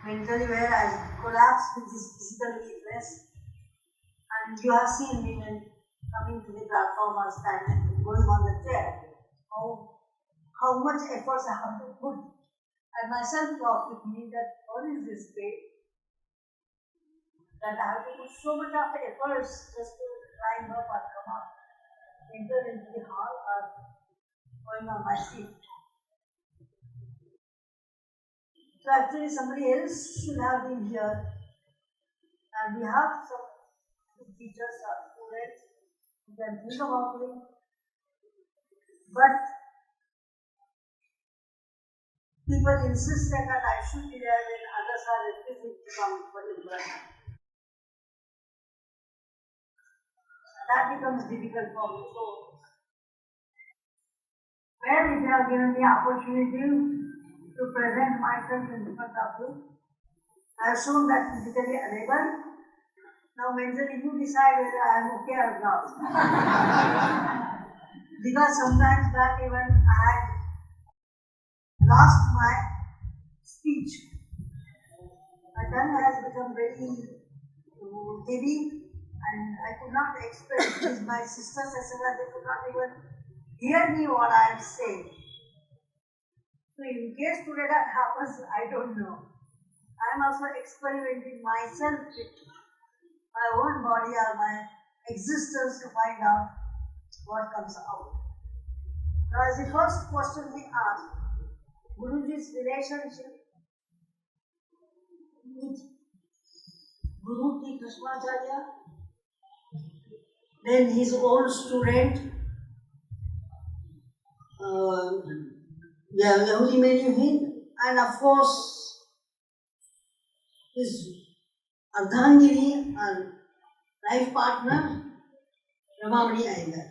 mentally whereas collapsed with his physical weakness. And you have seen me when coming to the platform or standing, going on the chair, how much efforts I have to put. I myself talk with me that what is this way that I have to put so much of efforts just to climb up or come up, enter into the hall or going on my seat. So actually somebody else should have been here, and we have some teachers or students who can think about it. But people insist that I should be there when others are refusing to come for impression. That becomes difficult for me. So, where if you have given me opportunity to present myself in front of you, I have shown that physically unable. Now mentally you decide whether I am okay or not. Because sometimes back even I had lost my speech. My tongue has become very heavy and I could not express. My sisters, etc., they could not even hear me what I am saying. So in case today that happens, I don't know. I am also experimenting myself with my own body or my existence to find out what comes out. Now as the first question we asked, Guruji's relationship with Guru T. Krishnamacharya, then his old student, Yahudi Menuhin, and of course his Ardhangiri and life partner, Ramamani Iyengar.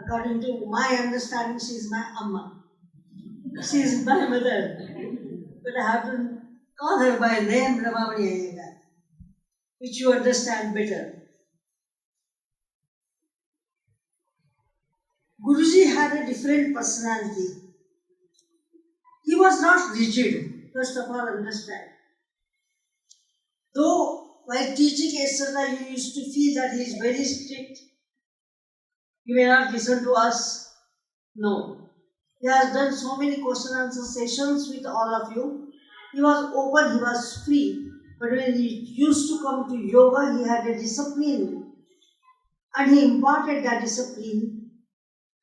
According to my understanding, she is my Amma. She is my mother. But I have to call her by name Ramamani Iyengar, which you understand better. Guruji had a different personality. He was not rigid, first of all understand. Though while teaching etc., you used to feel that he is very strict. You may not listen to us. No. He has done so many question and answer sessions with all of you. He was open, he was free. But when he used to come to yoga, he had a discipline. And he imparted that discipline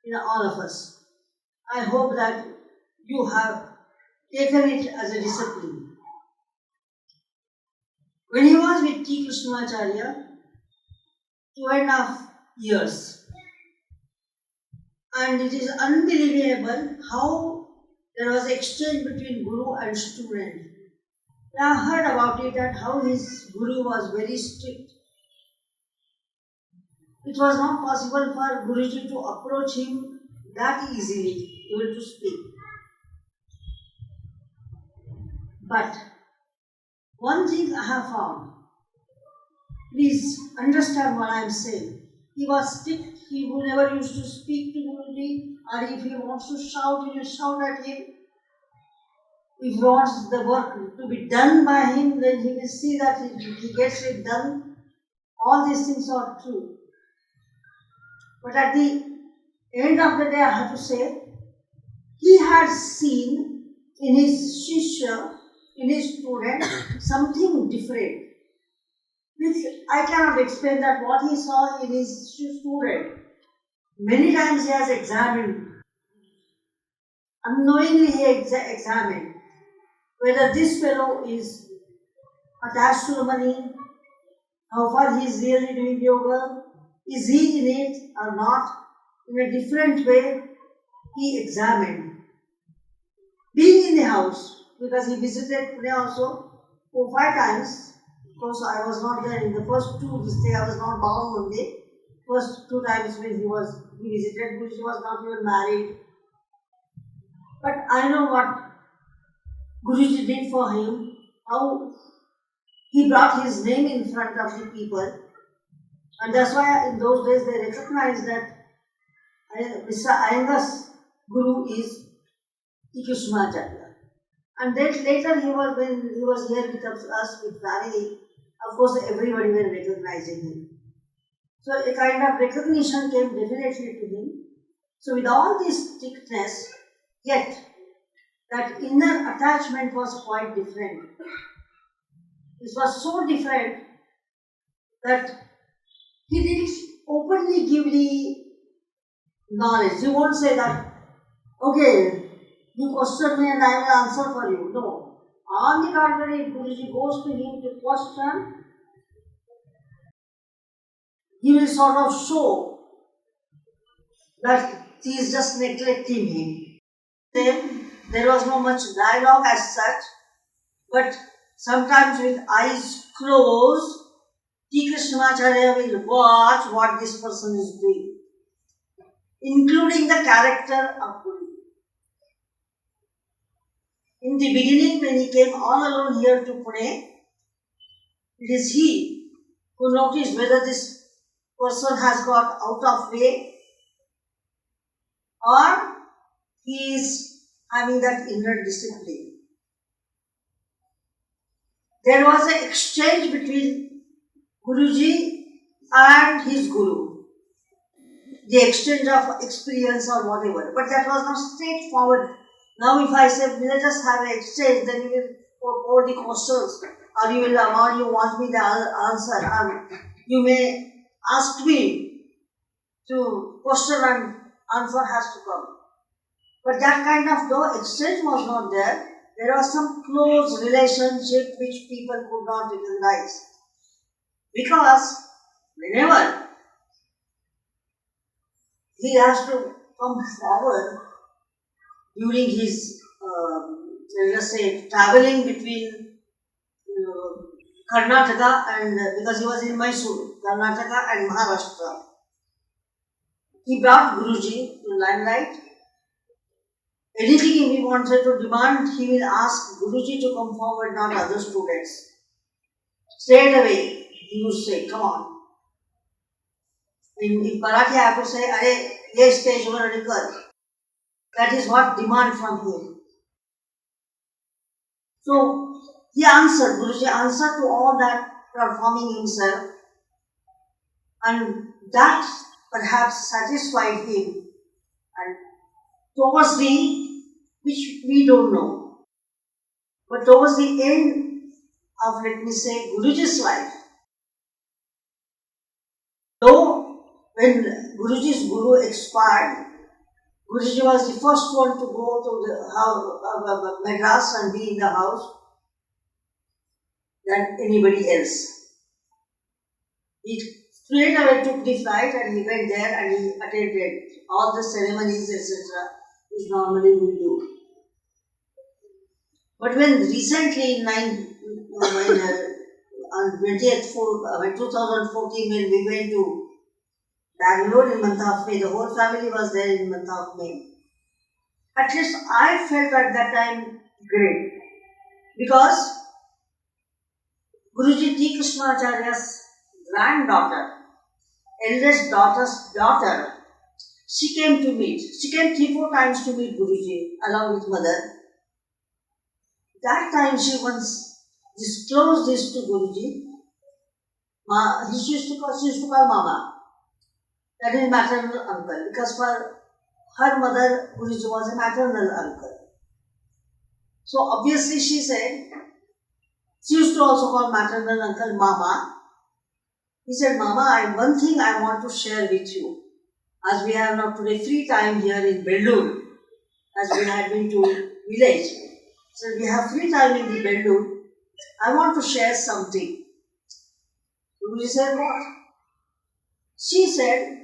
in all of us. I hope that you have taken it as a discipline. When he was with T. Krishnamacharya, 2.5 years, and it is unbelievable how there was exchange between Guru and student. I have heard about it that how his Guru was very strict. It was not possible for Guruji to approach him that easily, even to speak. But one thing I have found, please understand what I am saying. He was strict, he never used to speak to Guruji, or if he wants to shout, he will shout at him. If he wants the work to be done by him, then he will see that he gets it done. All these things are true. But at the end of the day, I have to say, he had seen in his shishya, in his student, something different. Which I cannot explain that what he saw in his student. Many times he has examined. Unknowingly he examined whether this fellow is attached to the money, how far he is really doing yoga, is he in it or not. In a different way, he examined. Being in the house, because he visited Pune also 4-5 times. Of course, I was not there in the first 2 visits. I was not bound only. First 2 times when he visited, Guruji was not even married. But I know what Guruji did for him, how he brought his name in front of the people. And that's why in those days they recognized that Mr. Iyengar's Guru is T. Krishnamacharya. And then later when he was here with us with family, of course everybody was recognizing him. So a kind of recognition came definitely to him. So with all this strictness, yet that inner attachment was quite different. It was so different that he didn't openly give the knowledge. He won't say that, okay, you question me and I will answer for you. No. On the contrary, if Guruji goes to him to question, he will sort of show that he is just neglecting him. Then there was no much dialogue as such, but sometimes with eyes closed, T. Krishnamacharya will watch what this person is doing, including the character of Guru. In the beginning, when he came all alone here to Pune, it is he who noticed whether this person has got out of way or he is having that inner discipline. There was an exchange between Guruji and his Guru, the exchange of experience or whatever, but that was not straightforward. Now if I say, let us have an exchange, then you will pour the questions, or you want me the answer, or you may ask me to question and answer has to come. But that kind of no exchange was not there. There was some close relationship which people could not recognize. Because whenever he has to come forward during his, let us say, traveling between Karnataka and, because he was in Mysore, Karnataka and Maharashtra, he brought Guruji to limelight. Anything he wanted to demand, he will ask Guruji to come forward, not other students. Straight away, he would say, come on. In Marathi, I have to say, Are, ye stage over record. That is what demand from him. So, he answered, Guruji answered to all that, performing himself, and that perhaps satisfied him. And towards the, which we don't know, but towards the end of, let me say, Guruji's life, though when Guruji's Guru expired, Guruji was the first one to go to the house, Madras and be in the house than anybody else. He straight away took the flight and he went there and he attended all the ceremonies, etc., which normally we do. But when recently on 2014, when we went to Bangalore in month of May, the whole family was there in month of May. At least I felt at that time great, because Guruji T. Krishnamacharya's granddaughter, eldest daughter's daughter, she came to meet. She came 3-4 times to meet Guruji along with mother. That time she once disclosed this to Guruji. She used to call Mama. That is maternal uncle, because for her mother, Guruji was a maternal uncle. So obviously she said, she used to also call maternal uncle Mama. He said, Mama, one thing I want to share with you. As we have now today free time here in Bellur, as we had been to village. So we have free time in the Bellur. I want to share something. Guruji said, what? She said,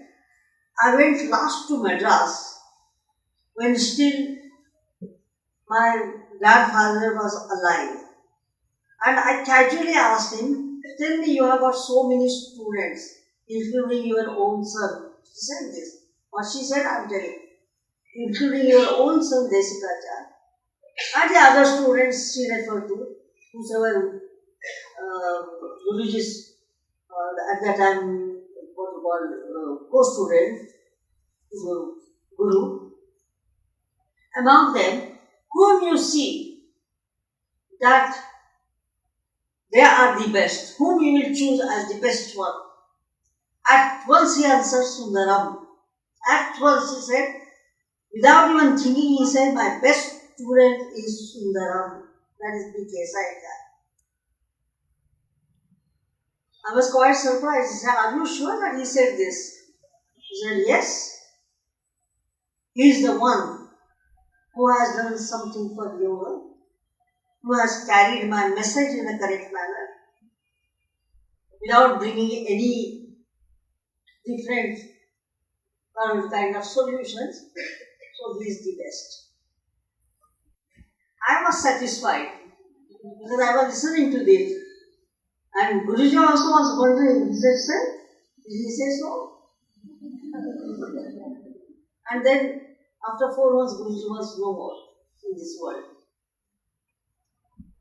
I went last to Madras when still my grandfather was alive. And I casually asked him, tell me, you have got so many students, including your own son. She said this. What she said, I am telling. Including your own son, Desikacharya. And the other students she referred to, whosoever Guruji's, at that time, what you call, co-student, Guru. Among them, whom you see, that they are the best. Whom you will choose as the best one? At once he answered Sundaram. At once he said, without even thinking, he said, my best student is Sundaram. That is the case I had. I was quite surprised. He said, are you sure that he said this? He said, yes. He is the one who has done something for yoga, who has carried my message in a correct manner, without bringing any different kind of solutions. So he is the best. I was satisfied because I was listening to this. And Guruji also was wondering, he said, sir, did he say so? And then after 4 months, Guruji was no more in this world.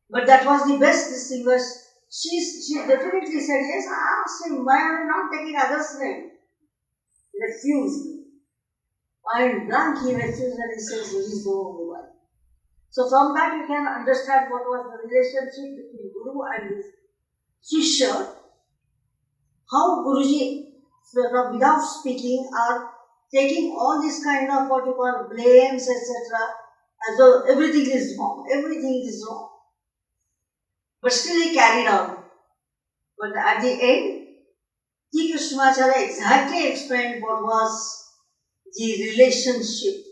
But that was the best. This thing was, she definitely said, yes. I asked him, why are you not taking others' name? He refused. Point blank, he refused and he says, he is the only one. So from that you can understand what was the relationship between Guru and his Shishya. How Guruji, without speaking, are taking all this kind of what you call blames, etc. as though everything is wrong. Everything is wrong. But still he carried on. But at the end, T. Krishnamacharya exactly explained what was the relationship.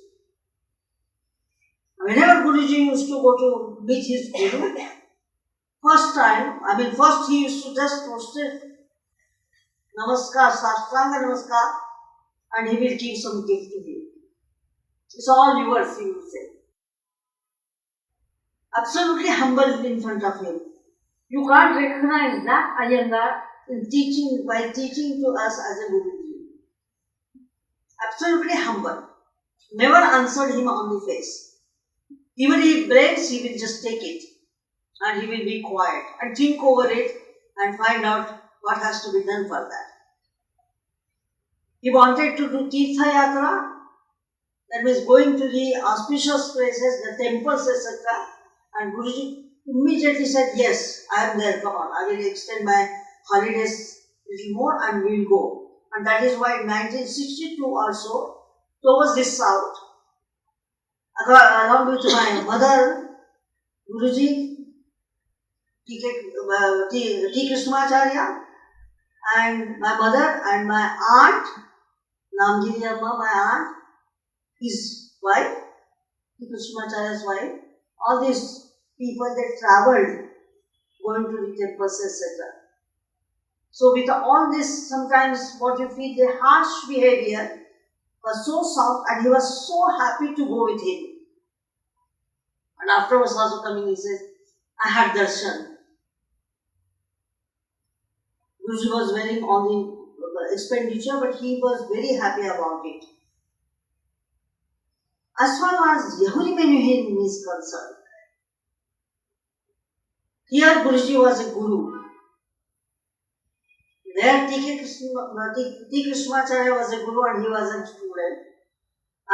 Whenever Guruji used to go to meet his Guru, first he used to just prostrate, namaskar, sashtanga namaskar, and he will give some gift to you. It's all yours, he will say. Absolutely humble in front of him. You can't recognize that Iyengar in teaching, by teaching to us as a Guruji. Absolutely humble. Never answered him on the face. Even if he blames, he will just take it. And he will be quiet and think over it and find out what has to be done for that. He wanted to do Tirtha Yatra, that means going to the auspicious places, the temples, etc. And Guruji immediately said, yes, I am there, come on, I will extend my holidays a little more and we will go. And that is why in 1962 also, towards the south, along with my mother, Guruji, T. Krishnamacharya, and my mother and my aunt, Namgiri Amma, my aunt, his wife, T. Krishnamacharya's wife, all these people, they travelled going to the temples, etc. So with all this, sometimes what you feel, the harsh behavior was so soft and he was so happy to go with him. And afterwards also coming, he says, I had darshan. Guruji was wearing all the expenditure, but he was very happy about it. As far as Yehudi Menuhin is concerned, here Guruji was a guru. There T. Krishnamacharya was a guru and he was a student.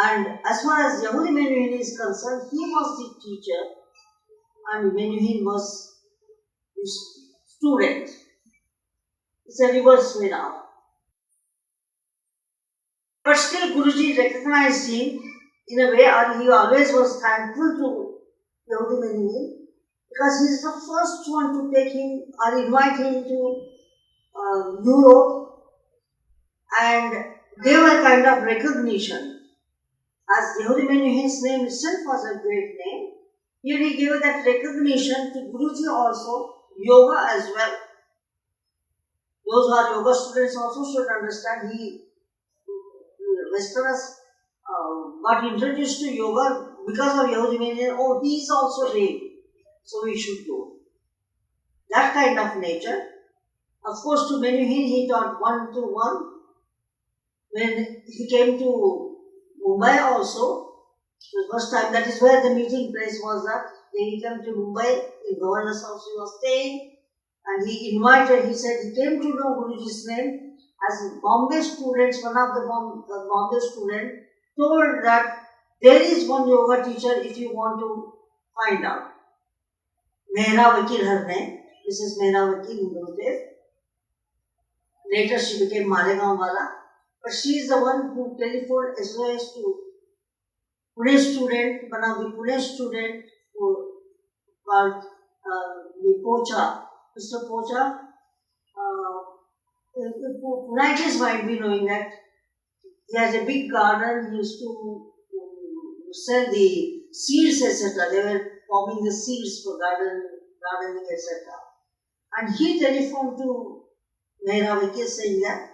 And as far as Yehudi Menuhin is concerned, he was the teacher and Menuhin was his student. It's a reverse way now. But still Guruji recognized him in a way, or he always was thankful to Yehudi Menuhin because he is the first one to take him or invite him to Europe and gave a kind of recognition. As Yehudi Menuhin's name itself was a great name, here he gave that recognition to Guruji also, yoga as well. Those who are yoga students also should understand Westerners got introduced to yoga because of Yehudi Menuhin. Oh, he is also lame, so we should go. That kind of nature. Of course, to Menuhin he taught 1-1. When he came to Mumbai also, the first time, that is where the meeting place was at. Then he came to Mumbai, in governor's house he was staying, and he invited, he said he came to know Guruji's name as Bombay students, one of the Bombay students told that there is one yoga teacher if you want to find out. Mehra Vakil, her name, Mrs. Mehra Vakil in those days. Later she became Malegaon Wala. But she is the one who telephoned SOS to Pune student, one of the Pune student who called the Pocha, Mr. Pocha. Punitis might be knowing that he has a big garden. He used to sell the seeds, etc. They were forming the seeds for gardening, etc. And he telephoned to Mehra Vakil saying that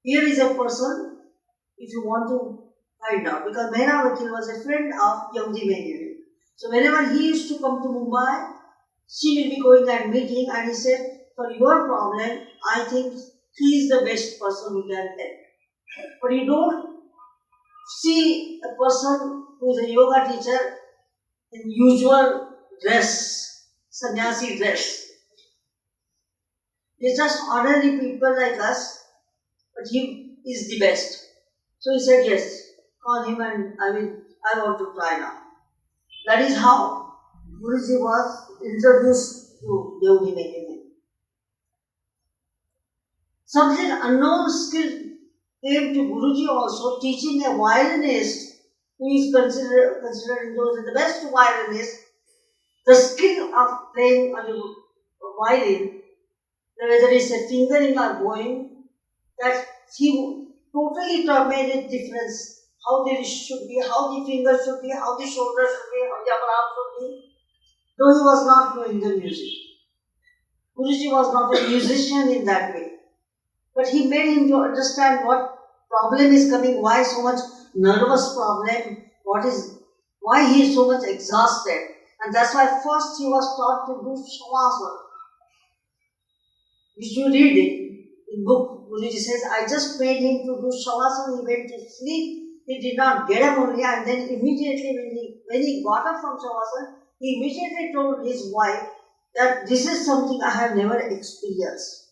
here is a person if you want to find out. Because Mehra Vakil was a friend of Yehudi Menuhin. So whenever he used to come to Mumbai, she will be going and meeting, and he said, for your problem, I think he is the best person who can help. But you don't see a person who is a yoga teacher in usual dress, sannyasi dress. They're just ordinary people like us, but he is the best. So he said, yes, call him and I want to try now. That is how Guruji was introduced to Yehudi Menuhin. Something unknown skill came to Guruji also, teaching a violinist who is considered in those days the best violinist, the skill of playing on a violin, whether it's a fingering or bowing, that he totally made a difference. How the wrist should be, how the fingers should be, how the shoulder should be, how the upper arm should be. Though he was not knowing the music. Guruji was not a musician in that way. But he made him to understand what problem is coming, why so much nervous problem, why he is so much exhausted. And that's why first he was taught to do shavasana. Which you read it in book. Guruji says, I just made him to do shavasana, he went to sleep. He did not get up only, and then immediately when he got up from shavasana, he immediately told his wife that this is something I have never experienced.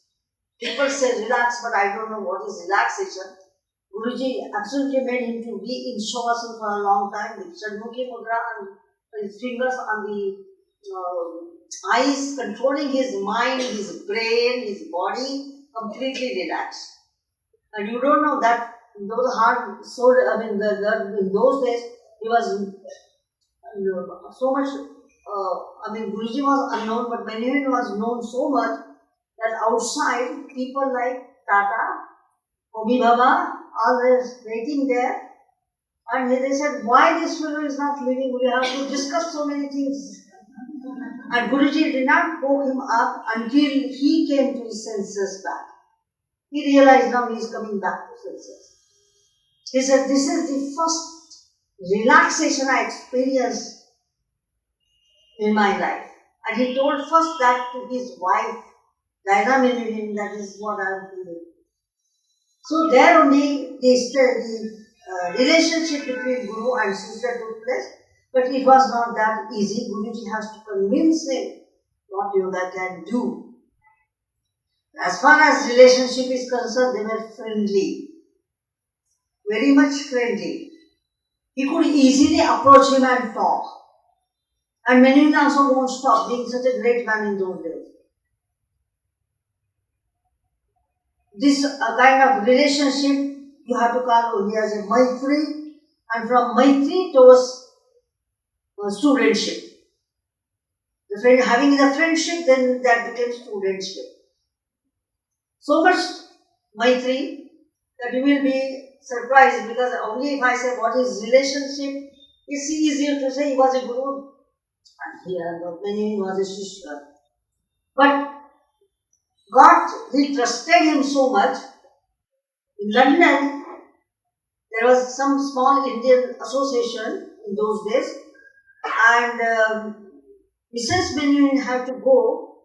People say relax, but I don't know what is relaxation. Guruji absolutely made him to be in shavasana for a long time with Shanmukhi Mudra and his fingers on the eyes, controlling his mind, his brain, his body, completely relaxed. And you don't know that in those in those days, he was so much, Guruji was unknown, but Menuhin was known so much that outside, people like Tata, Homi Baba, all were waiting there, and they said, why this fellow is not living? We have to discuss so many things. And Guruji did not poke him up until he came to his senses back. He realized now he is coming back to senses. He said, this is the first relaxation I experienced in my life. And he told first that to his wife, Diana Menuhin, that is what I am feeling. So there only the relationship between Guru and sister took place, but it was not that easy. Guruji has to convince him what yoga can do. As far as relationship is concerned, they were friendly, very much friendly. He could easily approach him and talk. And Menuhin also won't stop being such a great man in those days. This kind of relationship you have to call only as a Maitri, and from Maitri towards studentship. Having the friendship, then that becomes studentship. So much Maitri that you will be surprised, because only if I say what is relationship, it's easier to say he was a guru and here Menuhin was a shishya. But he trusted him so much. In London, there was some small Indian association in those days, and Mrs. Menuhin had to go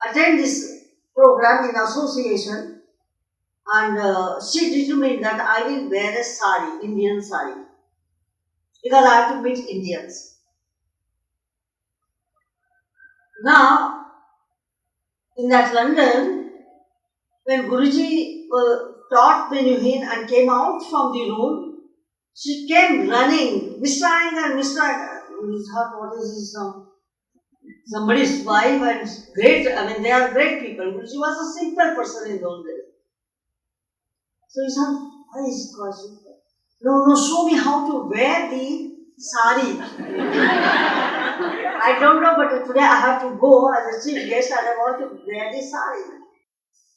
attend this program in association, and she determined that I will wear a sari, Indian sari, because I have to meet Indians. Now, in that London, when Guruji taught Menuhin and came out from the room, she came running, Mr. Iyengar, Mr. Iyengar. We thought, what is this now? somebody's wife and great, I mean, they are great people. She was a simple person in those days. So he said, why is it called simple? No, show me how to wear the sari. I don't know, but today I have to go as a chief guest and I want to wear the sari.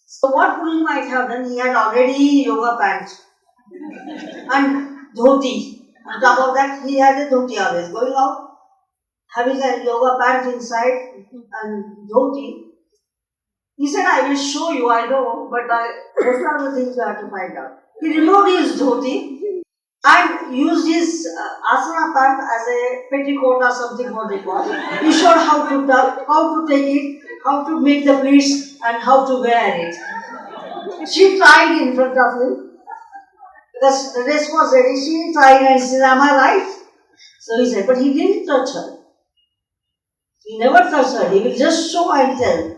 So what Guruji might have done, he had already yoga pants and dhoti. On top of that, he had a dhoti always. Going out, having a yoga pant inside and dhoti. He said, I will show you, I know, but those are the things you have to find out. He removed his dhoti and used his asana pant as a petticoat or something what they call. He showed how to tuck, how to take it, how to make the pleats and how to wear it. She tried in front of him because the dress was ready. She tried and said, am I right? So he said, but he didn't touch her. He never touched her. He will just show and tell.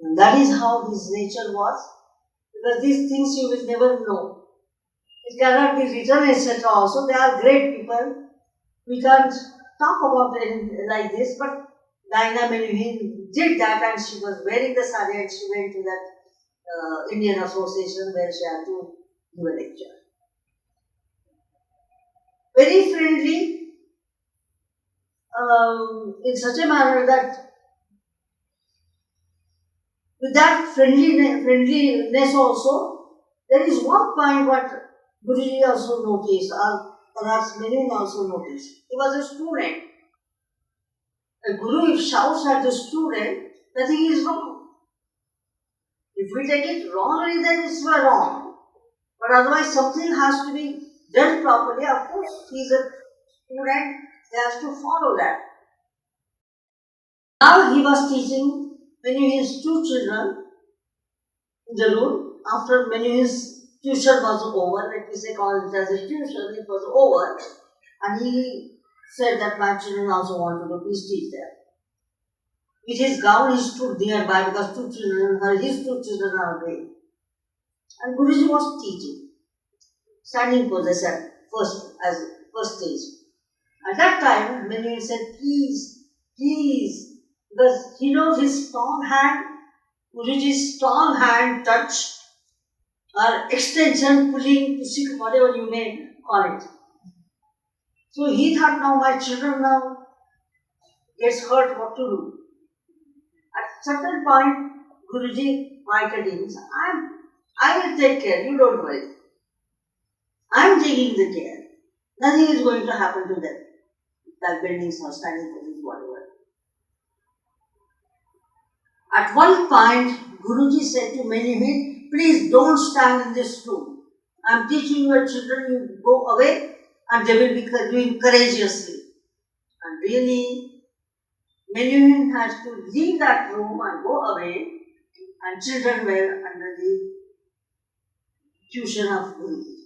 And that is how his nature was. Because these things you will never know. It cannot be written, etc. Also, they are great people. We can't talk about it like this, but Diana Menuhin did that and she was wearing the sari and she went to that Indian association where she had to give a lecture. Very friendly, in such a manner that with that friendliness also, there is one point what Guruji also noticed, or perhaps Menuhin also noticed. He was a student. A guru, if shouts at the student, nothing is wrong. If we take it wrongly, then it's wrong. But otherwise, something has to be done properly. Of course, he is a student, he has to follow that. Now he was teaching Menuhin's two children in the room. After Menuhin's tuition was over, let me say, call it as a tuition, it was over, and he said that my children also want to go, please teach them. With his gown, he stood nearby because his two children are away. And Guruji was teaching, standing position, first stage. At that time, Menuhin said, please, because he knows his strong hand, Guruji's strong hand touch, or extension, pulling, pushing, whatever you may call it. So he thought, now my children now gets hurt, what to do? At certain point, Guruji pointed him, I will take care, you don't worry. I am taking the care. Nothing is going to happen to them. Like buildings or standing positions, whatever. At one point, Guruji said to Menuhin, please don't stand in this room. I am teaching your children, you go away and they will be doing courageously. And really, Menuhin has to leave that room and go away, and children were under the tuition of Guruji.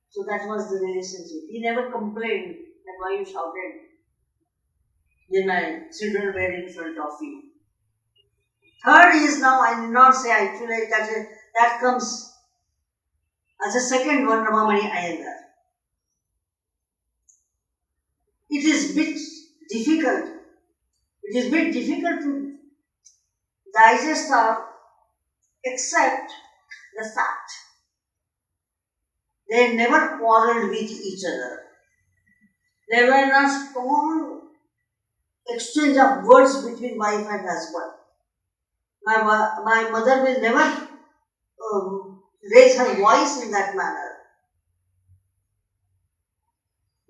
So that was the relationship. He never complained that why you shouted when my children were in front of you. Third is, now I did not say actually that comes as a second one, Ramamani Iyengar. It is bit difficult. It is bit difficult to digest or accept the fact. They never quarreled with each other. There were not strong exchange of words between wife and husband. My mother will never raise her voice in that manner.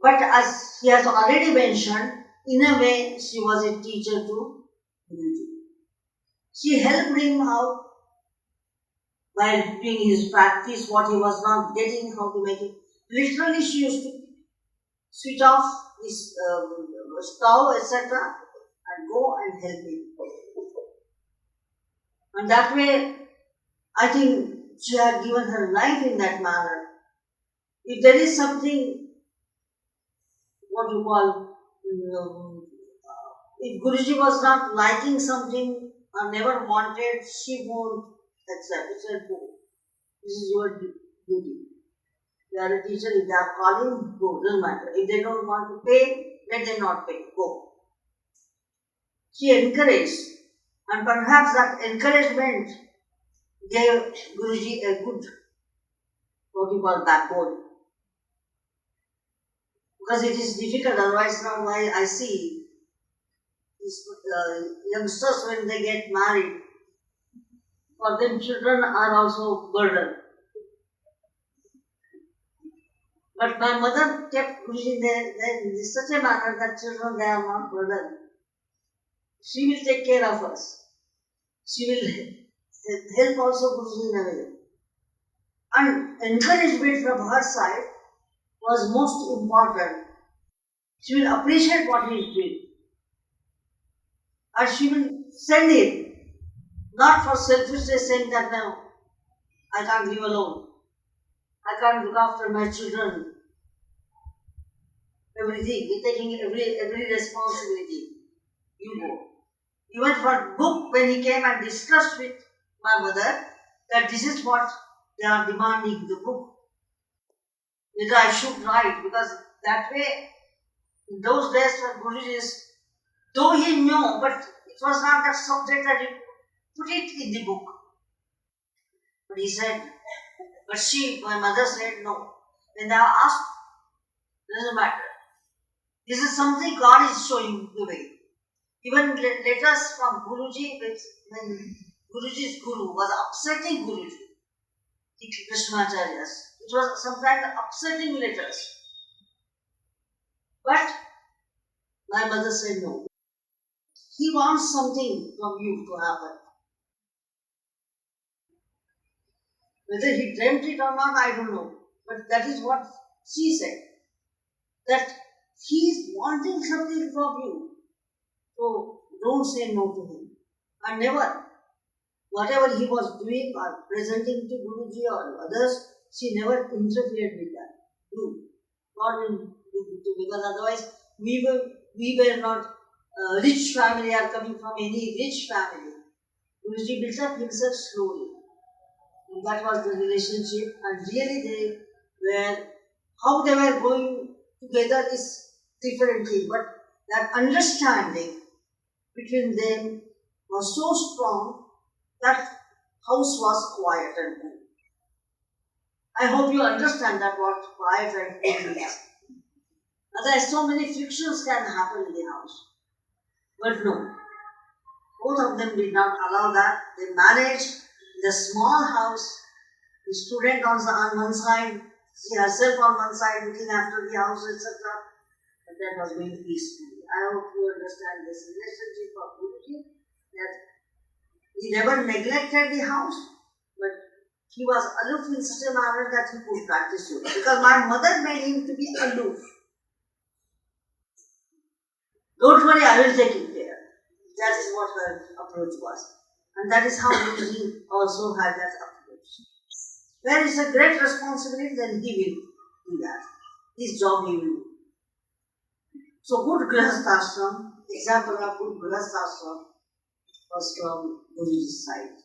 But as he has already mentioned, in a way she was a teacher to Guruji. She helped him out while doing his practice, what he was not getting, how to make it. Literally, she used to switch off his stove, etc., and go and help him. And that way, I think she had given her life in that manner. If there is something, what you call, if Guruji was not liking something or never wanted, she won't accept. She said, go. This is your duty. You are a teacher. If they are calling, go. Doesn't matter. If they don't want to pay, let them not pay, go. He encouraged, and perhaps that encouragement gave Guruji a good, what you call, backbone. Because it is difficult, otherwise now I see these youngsters when they get married, for them children are also burden. But my mother kept Guruji there in such a manner that children, they are not burden. She will take care of us. She will help also Guruji in a way. And encouragement from her side was most important. She will appreciate what he is doing. And she will send him, not for selfishness, saying that no, I can't live alone. I can't look after my children. Everything, you're taking every responsibility. You go. Even for book, when he came and discussed with my mother that this is what they are demanding, the book, whether I should write, because that way, in those days for Guruji, though he knew, but it was not that subject that he put it in the book. But he said, but my mother said no. When they are asked, doesn't matter. This is something God is showing the way. Even letters from Guruji, when Guruji's Guru was upsetting Guruji, the Krishnamacharyas, it was sometimes upsetting letters. But my mother said no. He wants something from you to happen. Whether he dreamt it or not, I don't know. But that is what she said. That he is wanting something from you. So don't say no to him. And never, whatever he was doing or presenting to Guruji or others, she never interfered with that. No. God will do it, because otherwise we were not rich family, are coming from any rich family. Guruji built up himself slowly. And that was the relationship, and really they were, how they were going together is different thing, but that understanding between them was so strong that house was quiet and cool. I hope you understand that what quiet and cool is. Otherwise, so many frictions can happen in the house. But no, both of them did not allow that. They managed the small house, the student on one side, she herself on one side looking after the house, etc. But that was going peacefully. I hope you understand this relationship of Guruji, that he never neglected the house, but he was aloof in such a manner that he could practice yoga. Because my mother made him to be aloof. Don't worry, I will take it care. That is what her approach was. And that is how Guruji also had that approach. Where it's a great responsibility, then he will do that. His job he will do. So good Grihasthashram, example of good Grihasthashram was from Guruji's side.